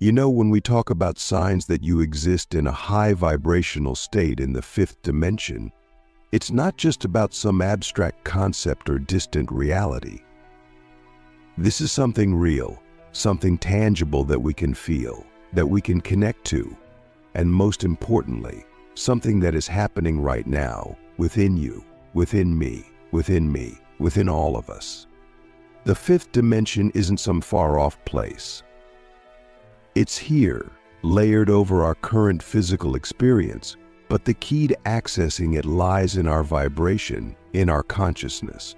When we talk about signs that you exist in a high vibrational state in the fifth dimension, it's not just about some abstract concept or distant reality. This is something real, something tangible that we can feel, that we can connect to, and most importantly, something that is happening right now, within you, within me, within all of us. The fifth dimension isn't some far-off place. It's here, layered over our current physical experience, but the key to accessing it lies in our vibration, in our consciousness.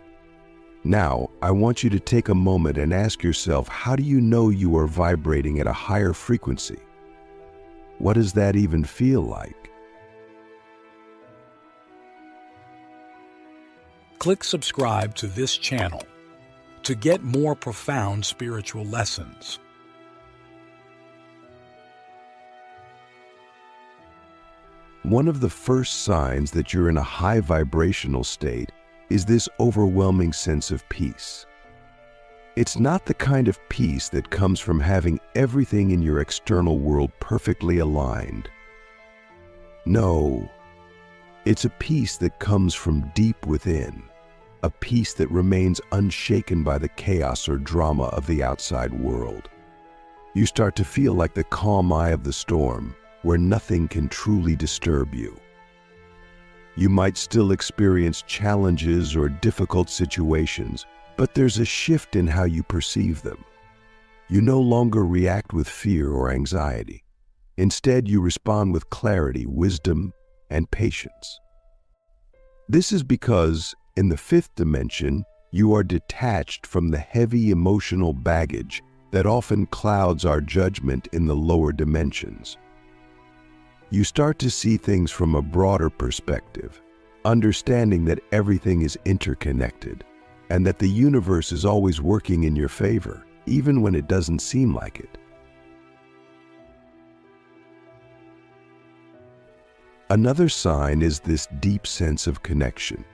Now, I want you to take a moment and ask yourself, how do you know you are vibrating at a higher frequency? What does that even feel like? Click subscribe to this channel to get more profound spiritual lessons. One of the first signs that you're in a high vibrational state is this overwhelming sense of peace. It's not the kind of peace that comes from having everything in your external world perfectly aligned. No, it's a peace that comes from deep within, a peace that remains unshaken by the chaos or drama of the outside world. You start to feel like the calm eye of the storm, where nothing can truly disturb you. You might still experience challenges or difficult situations, but there's a shift in how you perceive them. You no longer react with fear or anxiety. Instead, you respond with clarity, wisdom, and patience. This is because, in the fifth dimension, you are detached from the heavy emotional baggage that often clouds our judgment in the lower dimensions. You start to see things from a broader perspective, understanding that everything is interconnected and that the universe is always working in your favor, even when it doesn't seem like it. Another sign is this deep sense of connection.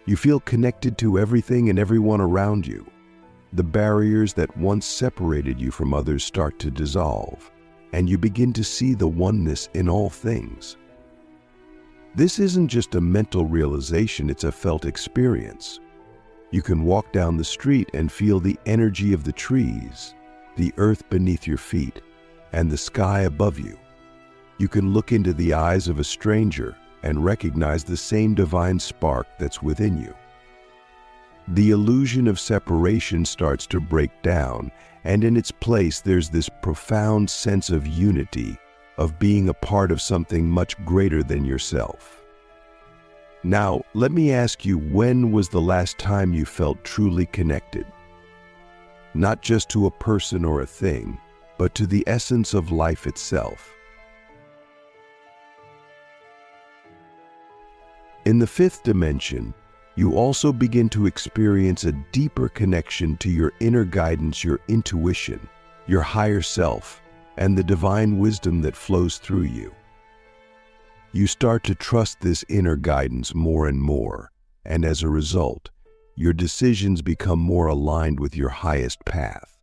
You feel connected to everything and everyone around you. The barriers that once separated you from others start to dissolve, and you begin to see the oneness in all things. This isn't just a mental realization, it's a felt experience. You can walk down the street and feel the energy of the trees, the earth beneath your feet, and the sky above you. You can look into the eyes of a stranger and recognize the same divine spark that's within you. The illusion of separation starts to break down, and in its place there's this profound sense of unity, of being a part of something much greater than yourself. Now, let me ask you, when was the last time you felt truly connected? Not just to a person or a thing, but to the essence of life itself. In the fifth dimension, you also begin to experience a deeper connection to your inner guidance, your intuition, your higher self, and the divine wisdom that flows through you. You start to trust this inner guidance more and more, and as a result, your decisions become more aligned with your highest path.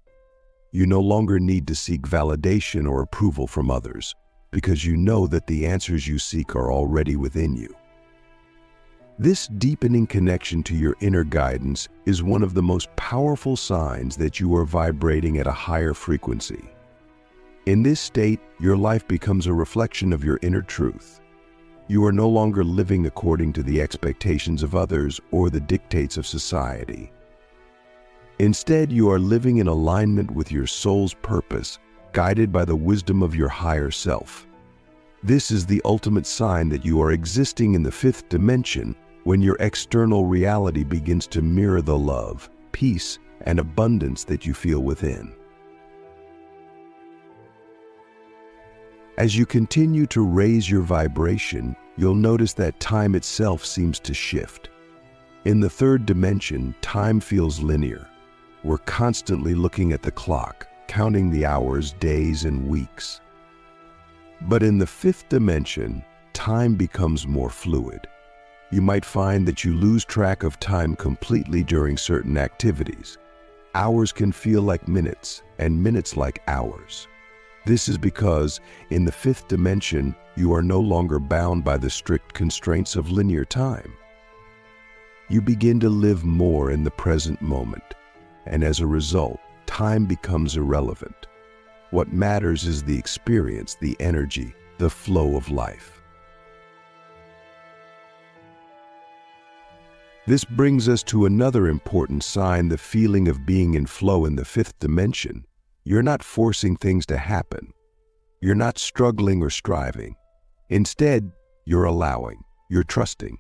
You no longer need to seek validation or approval from others, because you know that the answers you seek are already within you. This deepening connection to your inner guidance is one of the most powerful signs that you are vibrating at a higher frequency. In this state, your life becomes a reflection of your inner truth. You are no longer living according to the expectations of others or the dictates of society. Instead, you are living in alignment with your soul's purpose, guided by the wisdom of your higher self. This is the ultimate sign that you are existing in the fifth dimension, when your external reality begins to mirror the love, peace, and abundance that you feel within. As you continue to raise your vibration, you'll notice that time itself seems to shift. In the third dimension, time feels linear. We're constantly looking at the clock, counting the hours, days, and weeks. But in the fifth dimension, time becomes more fluid. You might find that you lose track of time completely during certain activities. Hours can feel like minutes, and minutes like hours. This is because in the fifth dimension, you are no longer bound by the strict constraints of linear time. You begin to live more in the present moment, and as a result, time becomes irrelevant. What matters is the experience, the energy, the flow of life. This brings us to another important sign, the feeling of being in flow in the fifth dimension. You're not forcing things to happen. You're not struggling or striving. Instead, you're allowing, you're trusting.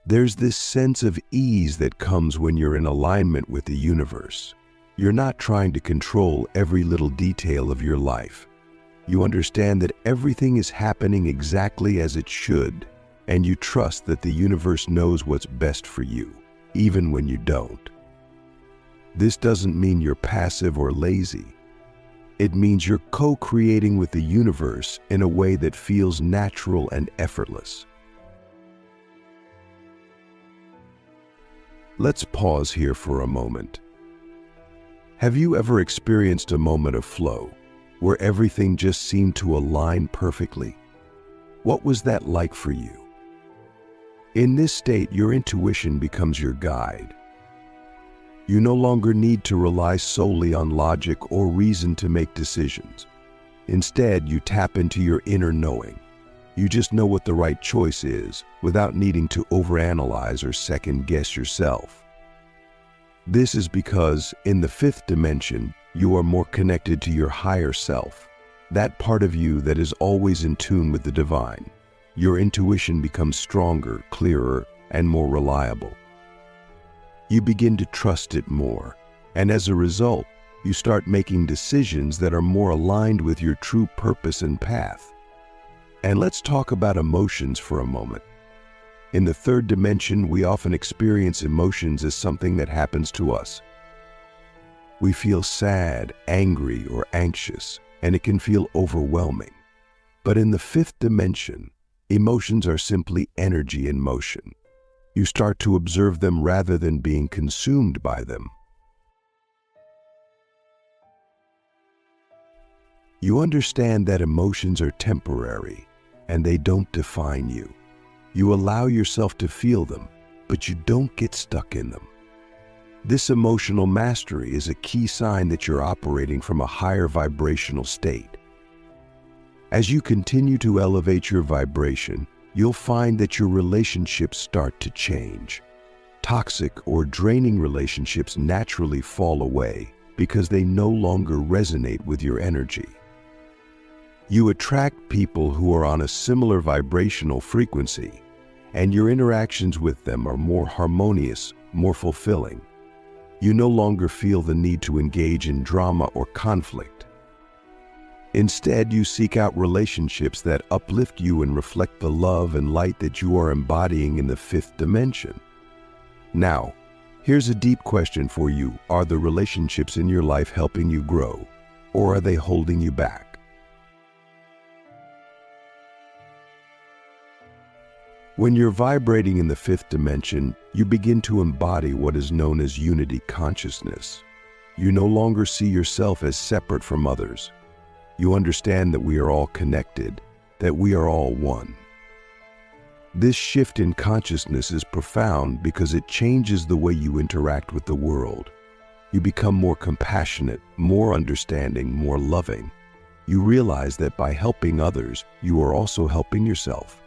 There's this sense of ease that comes when you're in alignment with the universe. You're not trying to control every little detail of your life. You understand that everything is happening exactly as it should, and you trust that the universe knows what's best for you, even when you don't. This doesn't mean you're passive or lazy. It means you're co-creating with the universe in a way that feels natural and effortless. Let's pause here for a moment. Have you ever experienced a moment of flow, where everything just seemed to align perfectly? What was that like for you? In this state, your intuition becomes your guide. You no longer need to rely solely on logic or reason to make decisions. Instead, you tap into your inner knowing. You just know what the right choice is without needing to overanalyze or second-guess yourself. This is because, in the fifth dimension, you are more connected to your higher self, that part of you that is always in tune with the divine. Your intuition becomes stronger, clearer, and more reliable. You begin to trust it more, and as a result, you start making decisions that are more aligned with your true purpose and path. And let's talk about emotions for a moment. In the third dimension, we often experience emotions as something that happens to us. We feel sad, angry, or anxious, and it can feel overwhelming. But in the fifth dimension, emotions are simply energy in motion. You start to observe them rather than being consumed by them. You understand that emotions are temporary, and they don't define you. You allow yourself to feel them, but you don't get stuck in them. This emotional mastery is a key sign that you're operating from a higher vibrational state. As you continue to elevate your vibration, you'll find that your relationships start to change. Toxic or draining relationships naturally fall away because they no longer resonate with your energy. You attract people who are on a similar vibrational frequency, and your interactions with them are more harmonious, more fulfilling. You no longer feel the need to engage in drama or conflict. Instead, you seek out relationships that uplift you and reflect the love and light that you are embodying in the fifth dimension. Now, here's a deep question for you. Are the relationships in your life helping you grow, or are they holding you back? When you're vibrating in the fifth dimension, you begin to embody what is known as unity consciousness. You no longer see yourself as separate from others. You understand that we are all connected, that we are all one. This shift in consciousness is profound because it changes the way you interact with the world. You become more compassionate, more understanding, more loving. You realize that by helping others, you are also helping yourself.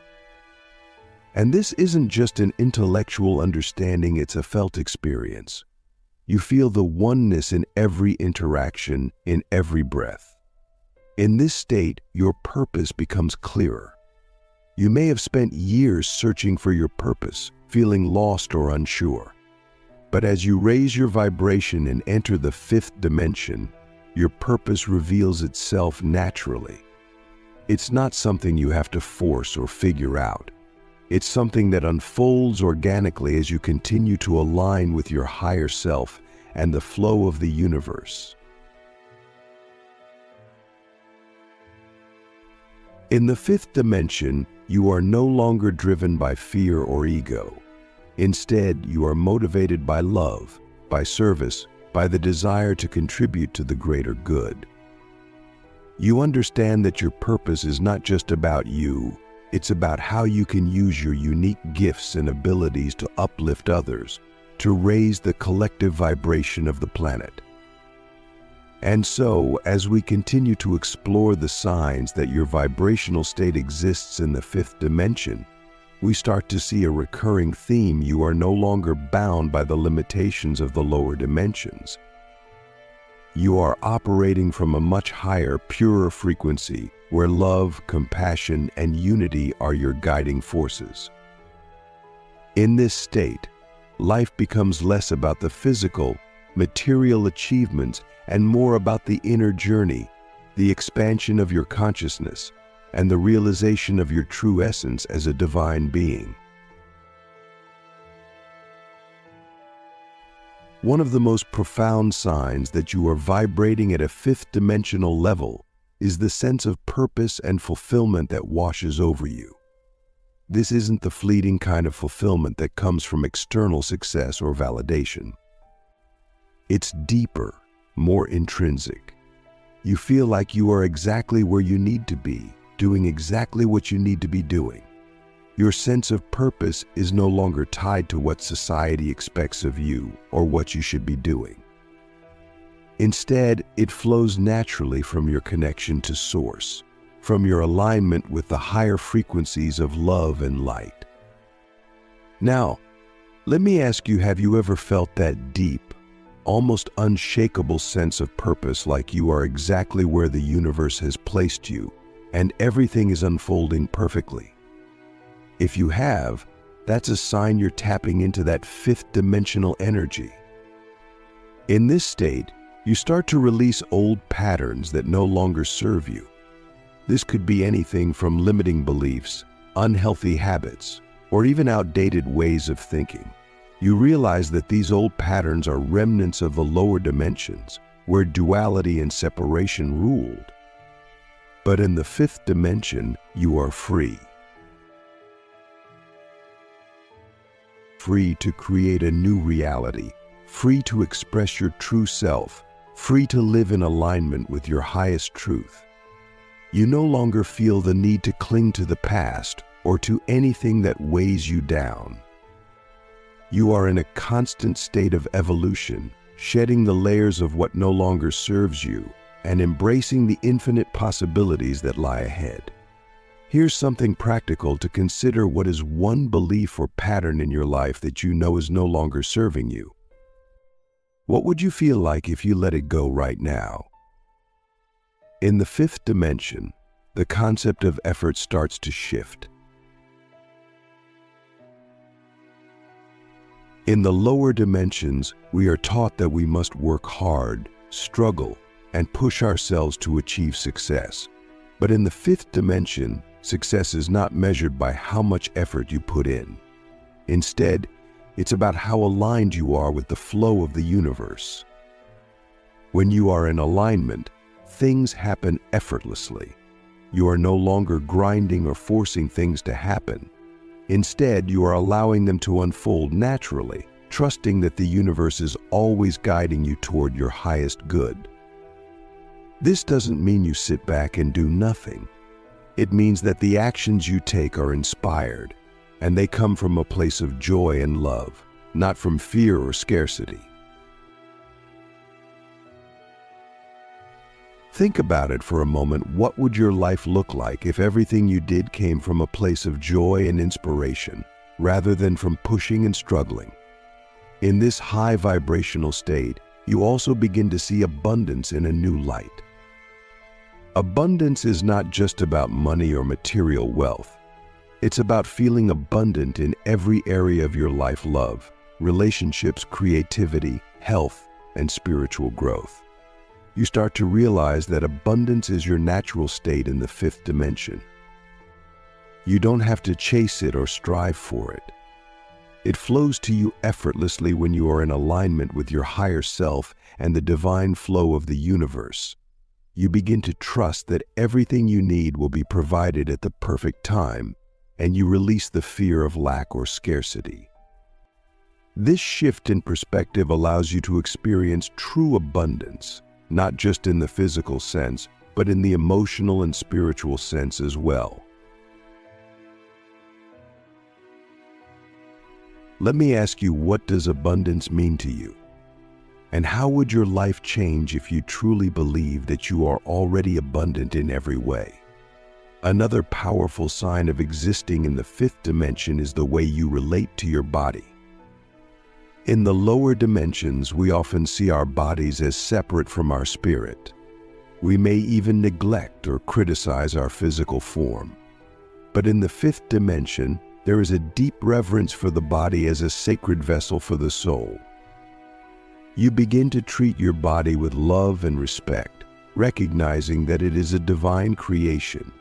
And this isn't just an intellectual understanding, it's a felt experience. You feel the oneness in every interaction, in every breath. In this state, your purpose becomes clearer. You may have spent years searching for your purpose, feeling lost or unsure. But as you raise your vibration and enter the fifth dimension, your purpose reveals itself naturally. It's not something you have to force or figure out. It's something that unfolds organically as you continue to align with your higher self and the flow of the universe. In the fifth dimension, you are no longer driven by fear or ego. Instead, you are motivated by love, by service, by the desire to contribute to the greater good. You understand that your purpose is not just about you, it's about how you can use your unique gifts and abilities to uplift others, to raise the collective vibration of the planet. And so, as we continue to explore the signs that your vibrational state exists in the fifth dimension, we start to see a recurring theme. You are no longer bound by the limitations of the lower dimensions. You are operating from a much higher, purer frequency where love, compassion, and unity are your guiding forces. In this state, life becomes less about the physical, material achievements and more about the inner journey, the expansion of your consciousness, and the realization of your true essence as a divine being. One of the most profound signs that you are vibrating at a fifth dimensional level is the sense of purpose and fulfillment that washes over you. This isn't the fleeting kind of fulfillment that comes from external success or validation. It's deeper, more intrinsic. You feel like you are exactly where you need to be, doing exactly what you need to be doing. Your sense of purpose is no longer tied to what society expects of you or what you should be doing. Instead, it flows naturally from your connection to Source, from your alignment with the higher frequencies of love and light. Now, let me ask you, have you ever felt that deep, almost unshakable sense of purpose, like you are exactly where the universe has placed you and everything is unfolding perfectly? If you have, that's a sign you're tapping into that fifth dimensional energy. In this state, you start to release old patterns that no longer serve you. This could be anything from limiting beliefs, unhealthy habits, or even outdated ways of thinking. You realize that these old patterns are remnants of the lower dimensions, where duality and separation ruled. But in the fifth dimension, you are free. Free to create a new reality, free to express your true self, free to live in alignment with your highest truth. You no longer feel the need to cling to the past or to anything that weighs you down. You are in a constant state of evolution, shedding the layers of what no longer serves you and embracing the infinite possibilities that lie ahead. Here's something practical to consider. What is one belief or pattern in your life that you know is no longer serving you? What would you feel like if you let it go right now? In the fifth dimension, the concept of effort starts to shift. In the lower dimensions, we are taught that we must work hard, struggle, and push ourselves to achieve success. But in the fifth dimension, success is not measured by how much effort you put in. Instead, it's about how aligned you are with the flow of the universe. When you are in alignment, things happen effortlessly. You are no longer grinding or forcing things to happen. Instead, you are allowing them to unfold naturally, trusting that the universe is always guiding you toward your highest good. This doesn't mean you sit back and do nothing. It means that the actions you take are inspired, and they come from a place of joy and love, not from fear or scarcity. Think about it for a moment. What would your life look like if everything you did came from a place of joy and inspiration, rather than from pushing and struggling? In this high vibrational state, you also begin to see abundance in a new light. Abundance is not just about money or material wealth. It's about feeling abundant in every area of your life: love, relationships, creativity, health, and spiritual growth. You start to realize that abundance is your natural state in the fifth dimension. You don't have to chase it or strive for it. It flows to you effortlessly when you are in alignment with your higher self and the divine flow of the universe. You begin to trust that everything you need will be provided at the perfect time, and you release the fear of lack or scarcity. This shift in perspective allows you to experience true abundance, not just in the physical sense, but in the emotional and spiritual sense as well. Let me ask you, what does abundance mean to you? And how would your life change if you truly believe that you are already abundant in every way? Another powerful sign of existing in the fifth dimension is the way you relate to your body. In the lower dimensions, we often see our bodies as separate from our spirit. We may even neglect or criticize our physical form. But in the fifth dimension, there is a deep reverence for the body as a sacred vessel for the soul. You begin to treat your body with love and respect, recognizing that it is a divine creation.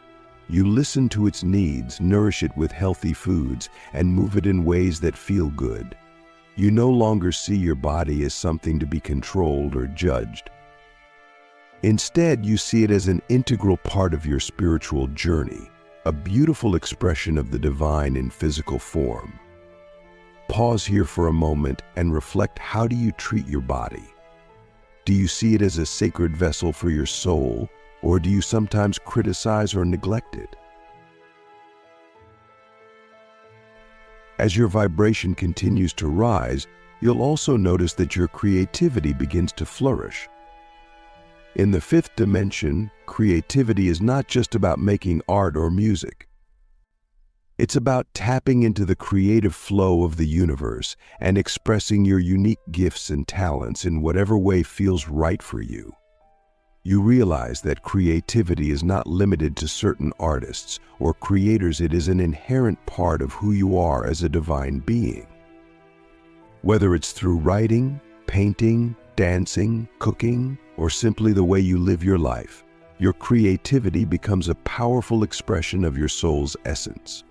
You listen to its needs, nourish it with healthy foods, and move it in ways that feel good. You no longer see your body as something to be controlled or judged. Instead, you see it as an integral part of your spiritual journey, a beautiful expression of the divine in physical form. Pause here for a moment and reflect. How do you treat your body? Do you see it as a sacred vessel for your soul, or do you sometimes criticize or neglect it? As your vibration continues to rise, you'll also notice that your creativity begins to flourish. In the fifth dimension, creativity is not just about making art or music. It's about tapping into the creative flow of the universe and expressing your unique gifts and talents in whatever way feels right for you. You realize that creativity is not limited to certain artists or creators. It is an inherent part of who you are as a divine being. Whether it's through writing, painting, dancing, cooking, or simply the way you live your life, your creativity becomes a powerful expression of your soul's essence.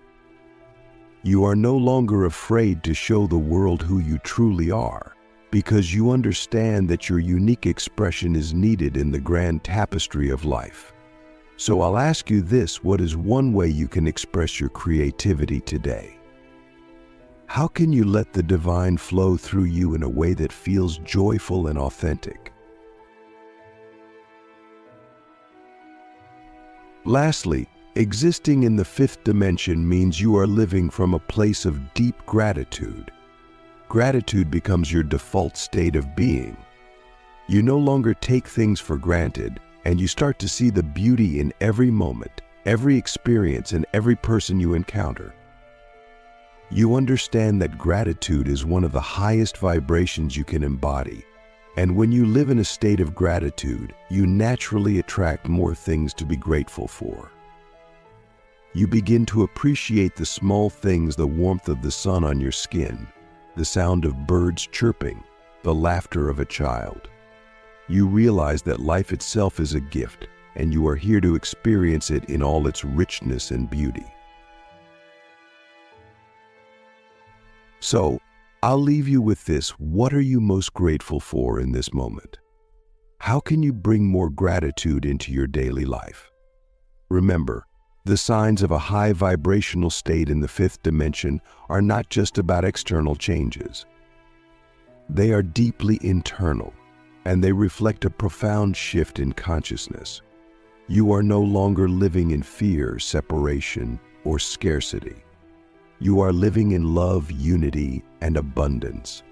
You are no longer afraid to show the world who you truly are, because you understand that your unique expression is needed in the grand tapestry of life. So I'll ask you this: what is one way you can express your creativity today? How can you let the divine flow through you in a way that feels joyful and authentic? Lastly, existing in the fifth dimension means you are living from a place of deep gratitude. Gratitude becomes your default state of being. You no longer take things for granted, and you start to see the beauty in every moment, every experience, and every person you encounter. You understand that gratitude is one of the highest vibrations you can embody, and when you live in a state of gratitude, you naturally attract more things to be grateful for. You begin to appreciate the small things: the warmth of the sun on your skin, the sound of birds chirping, the laughter of a child. You realize that life itself is a gift, and you are here to experience it in all its richness and beauty. So, I'll leave you with this: what are you most grateful for in this moment? How can you bring more gratitude into your daily life? Remember, the signs of a high vibrational state in the fifth dimension are not just about external changes. They are deeply internal, and they reflect a profound shift in consciousness. You are no longer living in fear, separation, or scarcity. You are living in love, unity, and abundance.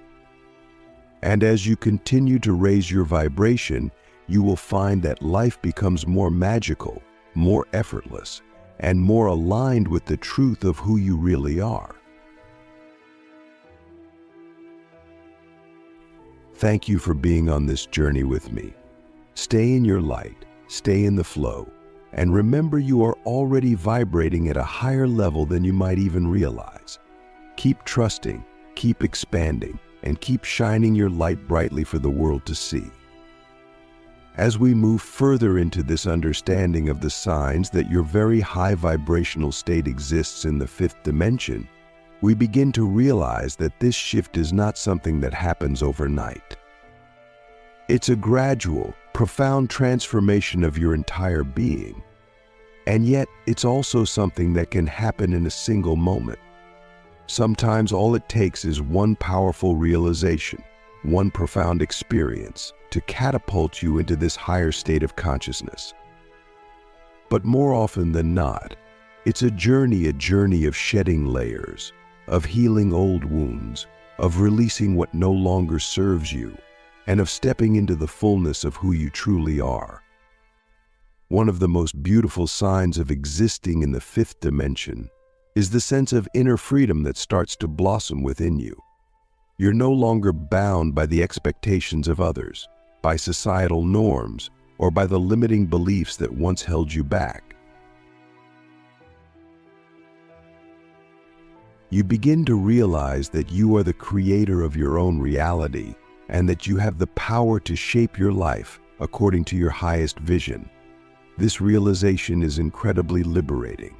And as you continue to raise your vibration, you will find that life becomes more magical, more effortless, and more aligned with the truth of who you really are. Thank you for being on this journey with me. Stay in your light, stay in the flow, and remember, you are already vibrating at a higher level than you might even realize. Keep trusting, keep expanding, and keep shining your light brightly for the world to see. As we move further into this understanding of the signs that your very high vibrational state exists in the fifth dimension, we begin to realize that this shift is not something that happens overnight. It's a gradual, profound transformation of your entire being. And yet, it's also something that can happen in a single moment. Sometimes all it takes is one powerful realization, one profound experience, to catapult you into this higher state of consciousness. But more often than not, it's a journey of shedding layers, of healing old wounds, of releasing what no longer serves you, and of stepping into the fullness of who you truly are. One of the most beautiful signs of existing in the fifth dimension is the sense of inner freedom that starts to blossom within you. You're no longer bound by the expectations of others, by societal norms, or by the limiting beliefs that once held you back. You begin to realize that you are the creator of your own reality and that you have the power to shape your life according to your highest vision. This realization is incredibly liberating.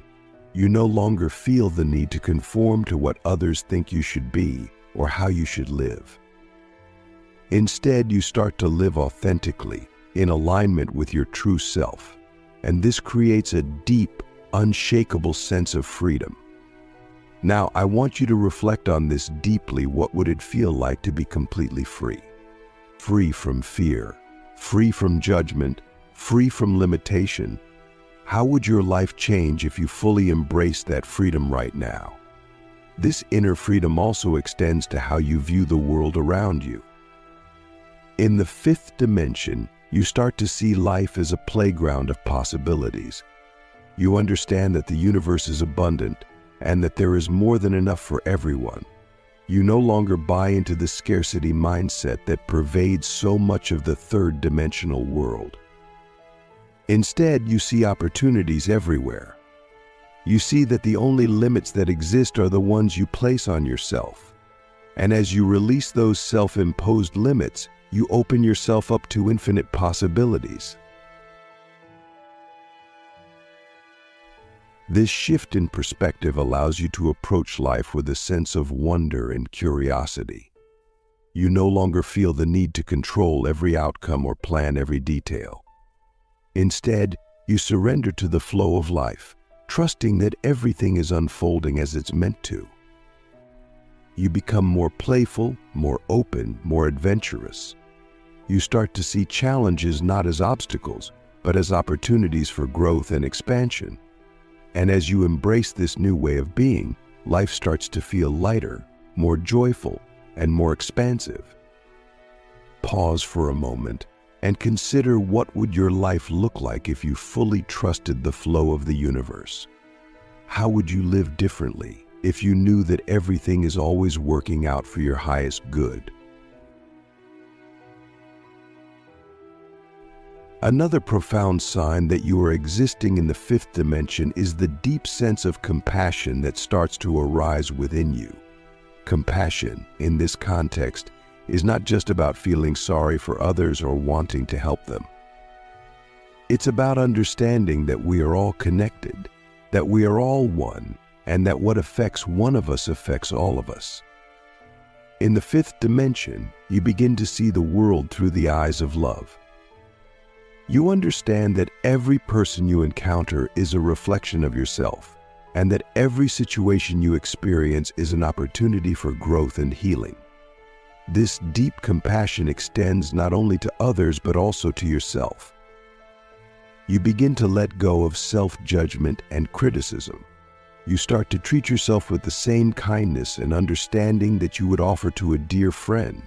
You no longer feel the need to conform to what others think you should be or how you should live. Instead, you start to live authentically, in alignment with your true self, and this creates a deep, unshakable sense of freedom. Now, I want you to reflect on this deeply. What would it feel like to be completely free? Free from fear, free from judgment, free from limitation. How would your life change if you fully embraced that freedom right now? This inner freedom also extends to how you view the world around you. In the fifth dimension, you start to see life as a playground of possibilities. You understand that the universe is abundant and that there is more than enough for everyone. You no longer buy into the scarcity mindset that pervades so much of the third dimensional world. Instead, you see opportunities everywhere. You see that the only limits that exist are the ones you place on yourself. And as you release those self-imposed limits, you open yourself up to infinite possibilities. This shift in perspective allows you to approach life with a sense of wonder and curiosity. You no longer feel the need to control every outcome or plan every detail. Instead, you surrender to the flow of life, trusting that everything is unfolding as it's meant to. You become more playful, more open, more adventurous. You start to see challenges not as obstacles, but as opportunities for growth and expansion. And as you embrace this new way of being, life starts to feel lighter, more joyful, and more expansive. Pause for a moment and consider, what would your life look like if you fully trusted the flow of the universe? How would you live differently if you knew that everything is always working out for your highest good? Another profound sign that you are existing in the fifth dimension is the deep sense of compassion that starts to arise within you. Compassion, in this context, is not just about feeling sorry for others or wanting to help them. It's about understanding that we are all connected, that we are all one, and that what affects one of us affects all of us. In the fifth dimension, you begin to see the world through the eyes of love. You understand that every person you encounter is a reflection of yourself, and that every situation you experience is an opportunity for growth and healing. This deep compassion extends not only to others but also to yourself. You begin to let go of self-judgment and criticism. You start to treat yourself with the same kindness and understanding that you would offer to a dear friend.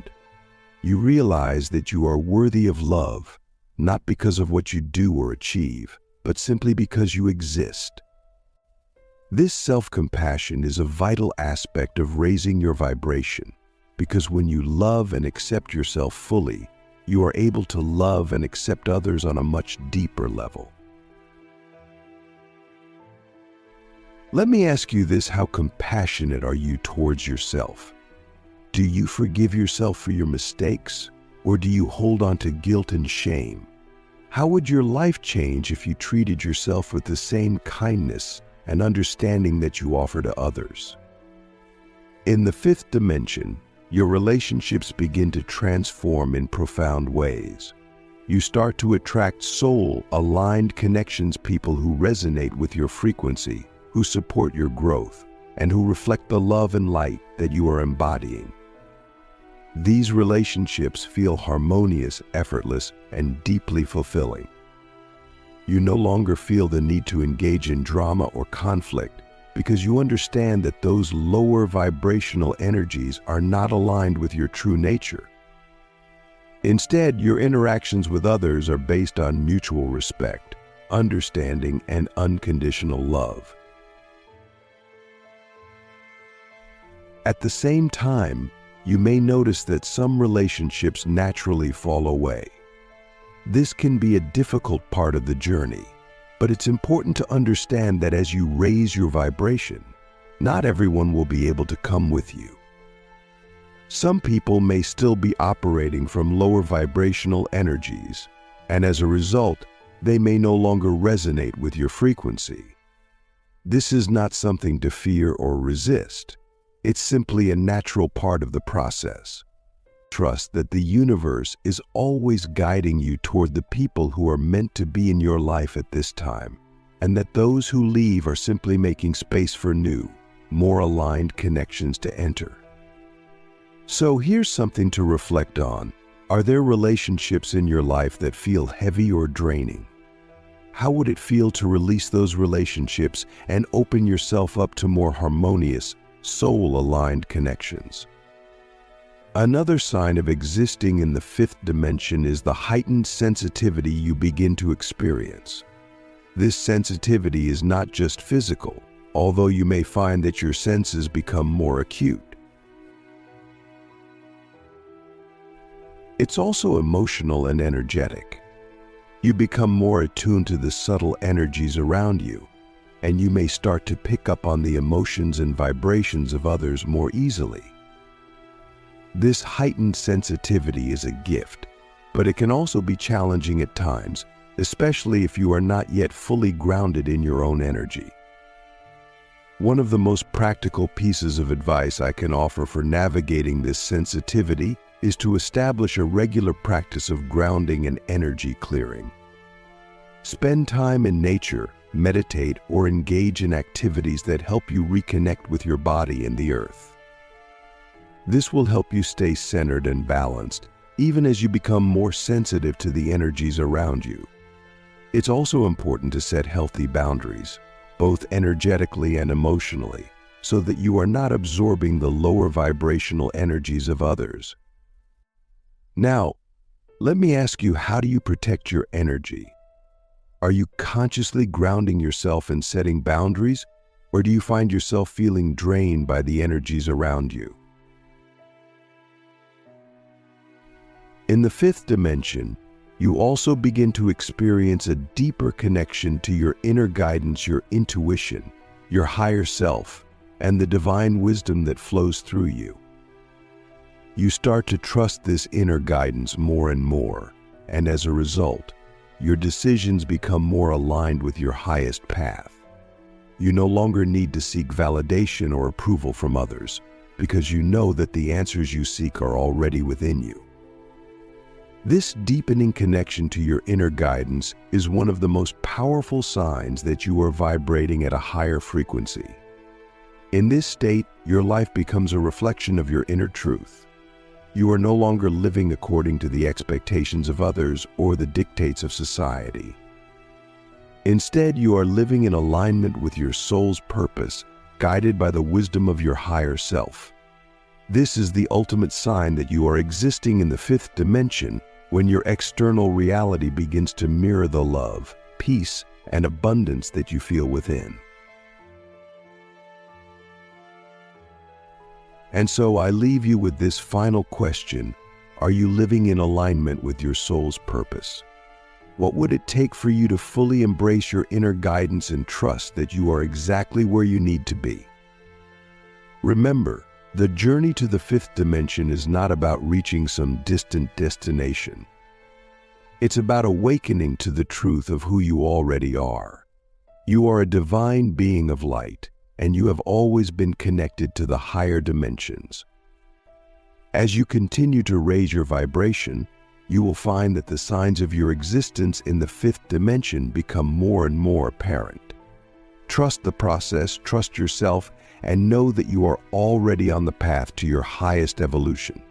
You realize that you are worthy of love, not because of what you do or achieve, but simply because you exist. This self-compassion is a vital aspect of raising your vibration, because when you love and accept yourself fully, you are able to love and accept others on a much deeper level. Let me ask you this: how compassionate are you towards yourself? Do you forgive yourself for your mistakes, or do you hold on to guilt and shame? How would your life change if you treated yourself with the same kindness and understanding that you offer to others? In the fifth dimension, your relationships begin to transform in profound ways. You start to attract soul-aligned connections, people who resonate with your frequency, who support your growth, and who reflect the love and light that you are embodying. These relationships feel harmonious, effortless, and deeply fulfilling. You no longer feel the need to engage in drama or conflict because you understand that those lower vibrational energies are not aligned with your true nature. Instead, your interactions with others are based on mutual respect, understanding, and unconditional love. At the same time, you may notice that some relationships naturally fall away. This can be a difficult part of the journey, but it's important to understand that as you raise your vibration, not everyone will be able to come with you. Some people may still be operating from lower vibrational energies, and as a result, they may no longer resonate with your frequency. This is not something to fear or resist. It's simply a natural part of the process. Trust that the universe is always guiding you toward the people who are meant to be in your life at this time, and that those who leave are simply making space for new, more aligned connections to enter. So here's something to reflect on. Are there relationships in your life that feel heavy or draining? How would it feel to release those relationships and open yourself up to more harmonious, soul-aligned connections? Another sign of existing in the fifth dimension is the heightened sensitivity you begin to experience. This sensitivity is not just physical, although you may find that your senses become more acute. It's also emotional and energetic. You become more attuned to the subtle energies around you, and you may start to pick up on the emotions and vibrations of others more easily. This heightened sensitivity is a gift, but it can also be challenging at times, especially if you are not yet fully grounded in your own energy. One of the most practical pieces of advice I can offer for navigating this sensitivity is to establish a regular practice of grounding and energy clearing. Spend time in nature, meditate, or engage in activities that help you reconnect with your body and the earth. This will help you stay centered and balanced, even as you become more sensitive to the energies around you. It's also important to set healthy boundaries, both energetically and emotionally, so that you are not absorbing the lower vibrational energies of others. Now, let me ask you, how do you protect your energy? Are you consciously grounding yourself and setting boundaries, or do you find yourself feeling drained by the energies around you? In the fifth dimension, you also begin to experience a deeper connection to your inner guidance, your intuition, your higher self, and the divine wisdom that flows through you. You start to trust this inner guidance more and more, and as a result, your decisions become more aligned with your highest path. You no longer need to seek validation or approval from others, because you know that the answers you seek are already within you. This deepening connection to your inner guidance is one of the most powerful signs that you are vibrating at a higher frequency. In this state, your life becomes a reflection of your inner truth. You are no longer living according to the expectations of others or the dictates of society. Instead, you are living in alignment with your soul's purpose, guided by the wisdom of your higher self. This is the ultimate sign that you are existing in the fifth dimension, when your external reality begins to mirror the love, peace, and abundance that you feel within. And so I leave you with this final question: are you living in alignment with your soul's purpose? What would it take for you to fully embrace your inner guidance and trust that you are exactly where you need to be? Remember, the journey to the fifth dimension is not about reaching some distant destination. It's about awakening to the truth of who you already are. You are a divine being of light, and you have always been connected to the higher dimensions. As you continue to raise your vibration, you will find that the signs of your existence in the fifth dimension become more and more apparent. Trust the process, trust yourself, and know that you are already on the path to your highest evolution.